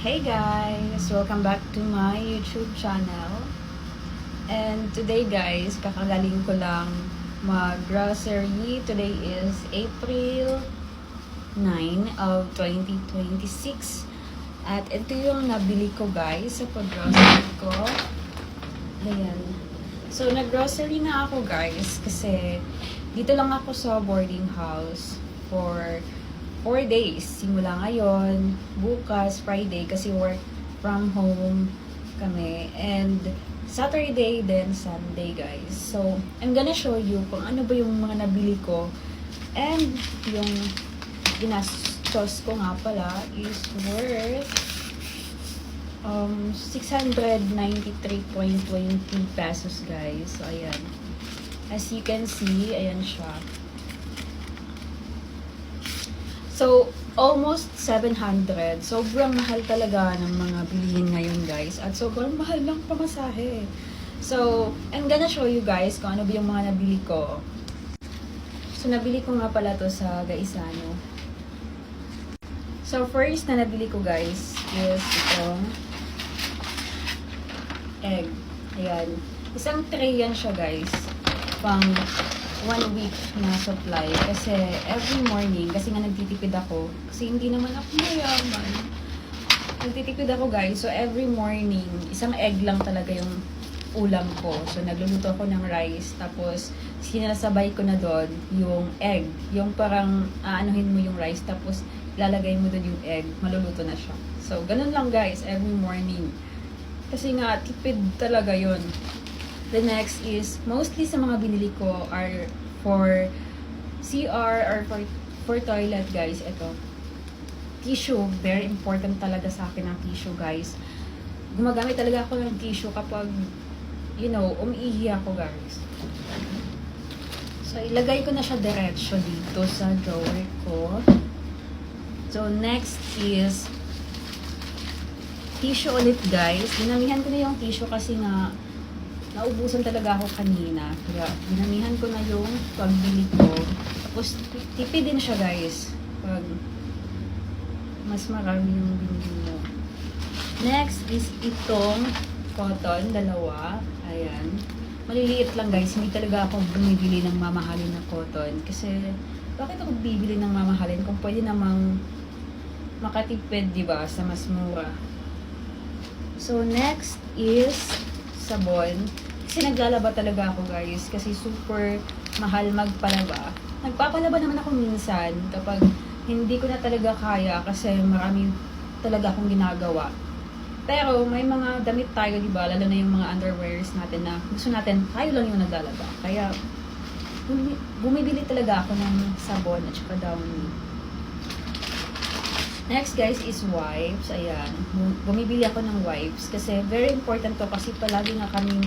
Hey guys! Welcome back to my YouTube channel. And today guys, kakagaling ko lang mag-grocery. Today is April 9 of 2026. At ito yung nabili ko guys sa pag-grocery ko. Ayan. So, nag-grocery na ako guys kasi dito lang ako sa boarding house for 4 days. Simula ngayon, bukas, Friday, kasi work from home kami. And Saturday, then Sunday, guys. So, I'm gonna show you kung ano ba yung mga nabili ko. And yung ginastos ko nga pala is worth 693.20 pesos, guys. So, ayan. As you can see, ayan siya. So, almost 700. Sobrang mahal talaga ng mga bilihin ngayon, guys. At sobrang mahal ng pamasahe. So, I'm gonna show you guys kung ano ba yung mga nabili ko. So, nabili ko nga pala to sa Gaisano. So, first na nabili ko, guys, is itong egg. Ayan. Isang tray yan siya, guys. Pang 1 week na supply kasi every morning, kasi nga nagtitipid ako kasi hindi naman ako mayaman, nagtitipid ako guys, so every morning isang egg lang talaga yung ulam ko. So nagluluto ako ng rice, tapos sinasabay ko na doon yung egg, yung parang aanuhin mo yung rice tapos lalagay mo doon yung egg, maluluto na siya. So ganun lang guys, every morning kasi nga tipid talaga yun. The next is, mostly sa mga binili ko are for CR or for toilet, guys. Ito. Tissue. Very important talaga sa akin ang tissue, guys. Gumagamit talaga ako ng tissue kapag, you know, umiihi ako, guys. So, ilagay ko na siya diretso dito sa drawer ko. So, next is tissue ulit, guys. Dinamihan ko na yung tissue kasi nga naubusan talaga ako kanina. Kaya, dinamihan ko na yung pagbili ko. Tapos, tipid din siya, guys. Pag mas marami yung binili mo. Next is itong cotton, dalawa. Ayan. Maliliit lang, guys. Hindi talaga ako bumibili ng mamahalin na cotton. Kasi, bakit ako bibili ng mamahalin kung pwede namang makatipid, diba, sa mas mura. So, next is sabon. Kasi naglalaba talaga ako guys. Kasi super mahal magpalaba. Nagpapalaba naman ako minsan kapag hindi ko na talaga kaya kasi marami talaga akong ginagawa. Pero may mga damit tayo, diba? Lalo na yung mga underwears natin na gusto natin, tayo lang yung naglalaba. Kaya bumibili talaga ako ng sabon at saka downy. Next guys is wipes. Ayan. Bumibili ako ng wipes kasi very important to kasi palagi na kami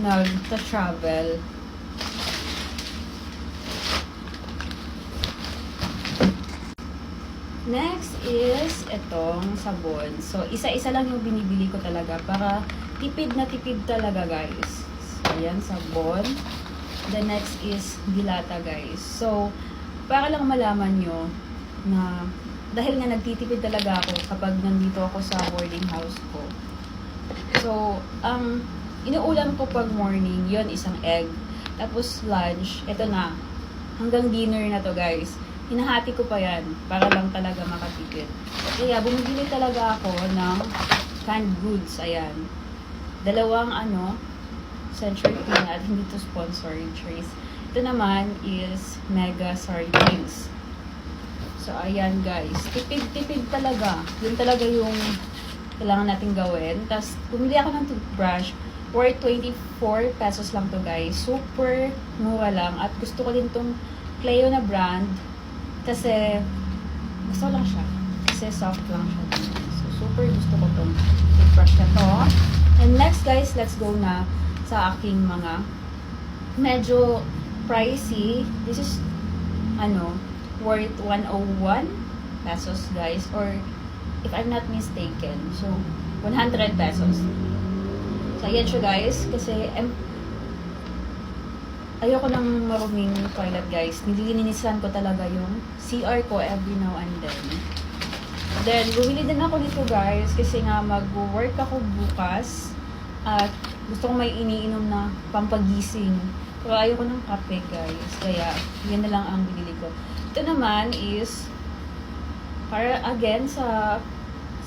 nag-travel. Next is itong sabon. So, isa-isa lang yung binibili ko talaga para tipid na tipid talaga guys. So, ayan, sabon. The next is dilata guys. So, para lang malaman nyo na dahil nga nagtitipid talaga ako kapag nandito ako sa boarding house ko. So, ang inuulam ko pag morning, yon isang egg. Tapos lunch, ito na. Hanggang dinner na to guys. Hinahati ko pa yan para lang talaga makatipid. Kaya bumibili talaga ako ng canned goods. Ayan. Dalawang Century Peanut. Hindi to sponsored, Trace. Ito naman is Mega Sardines. So, ayan guys. Tipid-tipid talaga. Yun talaga yung kailangan natin gawin. Tapos, bumili ako ng toothbrush. Worth 24 pesos lang to guys. Super mura lang. At gusto ko din tong Cleo na brand. Kasi, gusto lang siya. Kasi soft lang siya. So, super gusto ko tong toothbrush na to. And next guys, let's go na sa aking mga medyo pricey. This is, worth 101 pesos guys. Or, if I'm not mistaken. So, 100 pesos. So, ayan siya guys. Kasi, ayoko ng maruming toilet guys. Nililinisan ko talaga yung CR ko every now and then. Then, bumili din ako nito guys kasi nga mag-work ako bukas at gusto ko may iniinom na pampagising. Pero ayoko ng kape guys, kaya yan na lang ang binili ko. Ito naman is para again sa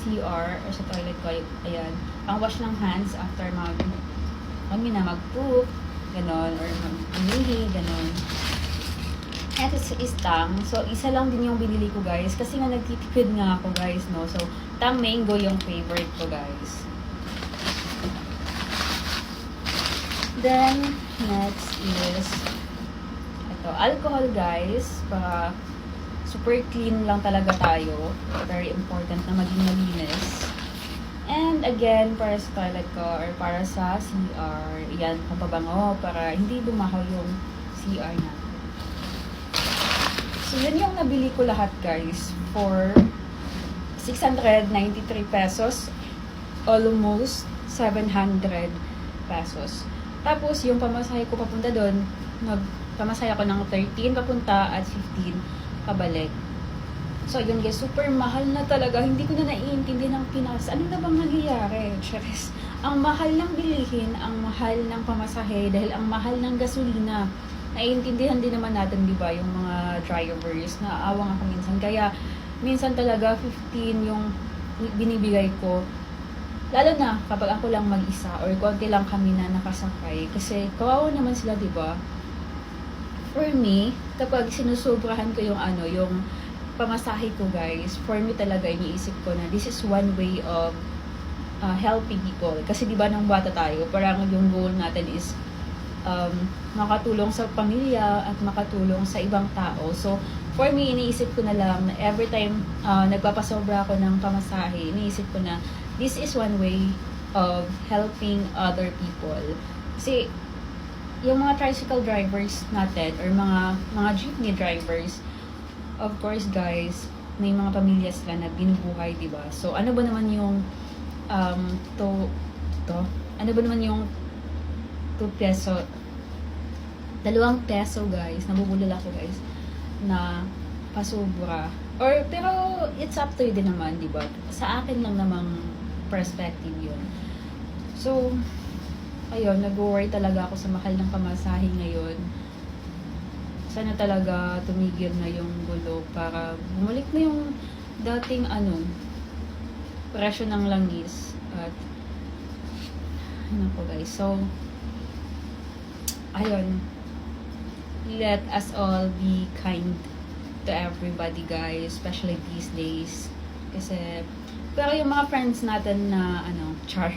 CR or sa toilet ko, ayan, pang wash ng hands after mag-poop, ganon, or mag-umihi, ganon. At is tang. So, isa lang din yung binili ko guys. Kasi nga nagtitipid nga ako guys, no? So, tang mango yung favorite ko guys. Then, next is ito, alcohol guys. Para super clean lang talaga tayo. Very important na maging malinis. And again, para sa toilet ko or para sa CR, yan, pampabango para hindi bumahaw yung CR natin. So, yun yung nabili ko lahat, guys, for 693 pesos. Almost 700 pesos. Tapos, yung pamasahe ko papunta doon, pamasahe ako ng 13 papunta at 15 pabalik. So, yun guys, super mahal na talaga. Hindi ko na naiintindi ng Pinas. Ano na bang nangyayari? Charis. Ang mahal ng bilihin, ang mahal ng pamasahe, dahil ang mahal ng gasolina. Naiintindihan din naman natin, di ba, yung mga drivers na awang ako minsan. Kaya, minsan talaga 15 yung binibigay ko. Lalo na kapag ako lang mag-isa or konti lang kami na nakasakay. Kasi kawawa naman sila, di ba? For me, kapag sinusobrahan ko yung yung pamasahe ko guys, for me talaga iniisip ko na this is one way of helping people. Kasi di ba nung bata tayo, parang yung goal natin is makatulong sa pamilya at makatulong sa ibang tao. So, for me, iniisip ko na lang na every time nagpapasobra ako ng pamasahe, iniisip ko na this is one way of helping other people. Kasi, yung mga tricycle drivers natin or mga jeepney drivers, of course guys, may mga pamilya sila na binubuhay, di ba? So, ano ba naman yung ano ba naman yung 2 peso, 2 peso guys, nabubulol ako guys, na pasobra. Or, pero, it's up to you din naman, di ba? Sa akin lang namang perspective yun. So, ayun, nag-worry talaga ako sa mahal ng pamasahe ngayon. Sana talaga tumigil na yung gulo para bumalik na yung dating presyo ng langis. At, po guys, so, ayun, let us all be kind to everybody guys, especially these days. Kasi, pero yung mga friends natin na, char,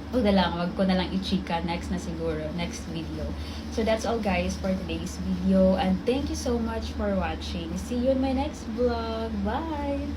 wag ko na lang i-chika next na siguro, next video. So that's all guys for today's video, and thank you so much for watching. See you in my next vlog. Bye!